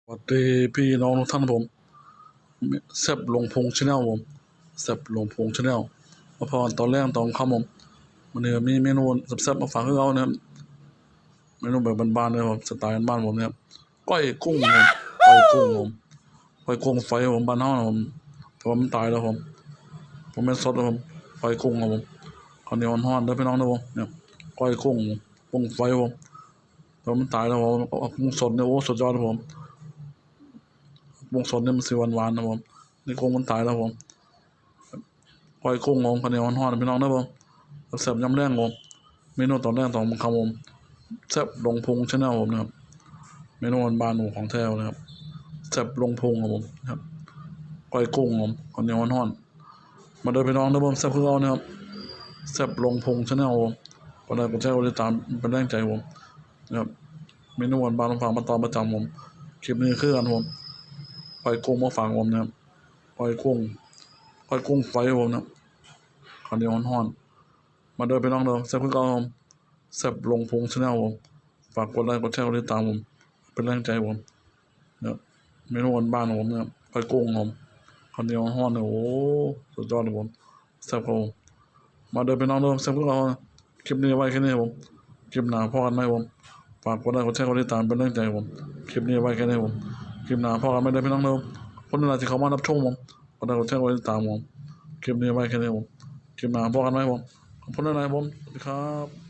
สวัสดีพี่น้องทุกท่านผมแซบลงพงชาแนลผมแซบลงพงชาแนลมาพอตอนแรกตอนค่ำผมวันนี้มีเมนูแซ่บๆมาฝากให้เรานะครับเมนูแบบบ้านๆเลยผมสไตล์บ้านผมเนี่ยก้อยกุ้งผมก้อยกุ้งผมก้อยกุ้งไฟผมบ้านเฮานะผมแต่ว่ามันตายแล้วผมไม่สดแล้วผมก้อยกุ้งครับผมข้าวเหนียวร้อนๆเด้อพี่น้องเด้อผมเนี่ยก้อยกุ้งกุ้งไฟผมแต่ว่ามันตายแล้วผมเอากุ้งสดเนี่ยโอ้สุดยอดครับผมวงสดเนี่ยมันสีหวานๆนะผมนี่กุ้งมันตายแล้วผมก้อยกุ้งผมข้าวเหนียวร้อนๆพี่น้องนะผมแซ่บยำแรงผมเมนูตอนแรกตอนผมคำผมแซ่บลงพุงชาแนลผมนะครับเมนูบ้านๆผมของแท้นะครับแซ่บลงพุงครับผมครับก้อยกุ้งผมข้าวเหนียวร้อนๆมาเดินพี่น้องนะผมแซ่บคือเรานะครับแซ่บลงพุงชาแนลผมก็ได้กดแชร์กดติดตามเป็นแรงใจผมนะครับเมนูบ้านๆผมฝากมาตอนประจำผมคลิปนี้คือกันผมก้อยกุ้งมาฝากผมนะครับก้อยกุ้งไฟผมนะข้าวเหนียวร้อนๆมาเดินไปน้องเดิมแซ่บคือเก่าผมแซ่บลงพุงชาแนลผมฝากกดไลค์กดแชร์กดติดตามผมเป็นแรงใจผมเนี่ยเมนูบ้านๆของผมเนี่ยก้อยกุ้งผมข้าวเหนียวร้อนเนี่ยโอ้สุดยอดเลยผมแซ่บครับผมมาเดินไปน้องเดิมแซ่บคือเก่าคลิปนี้ไว้แค่นี้ผมคลิปหน้าพอกันไหมผมฝากกดไลค์กดแชร์กดติดตามเป็นแรงใจผมคลิปนี้ไว้แค่นี้ผมคลิปหน้าพอกันไม่ได้พี่น้องเดิมคนอะไรที่เขามารับชมผมกดไลค์กดแชร์กดติดตามผมคลิปนี้ไว้แค่นี้ผมคลิปหน้าพอกันไหมผมขอบคุณอะไรผมสวัสดีครับ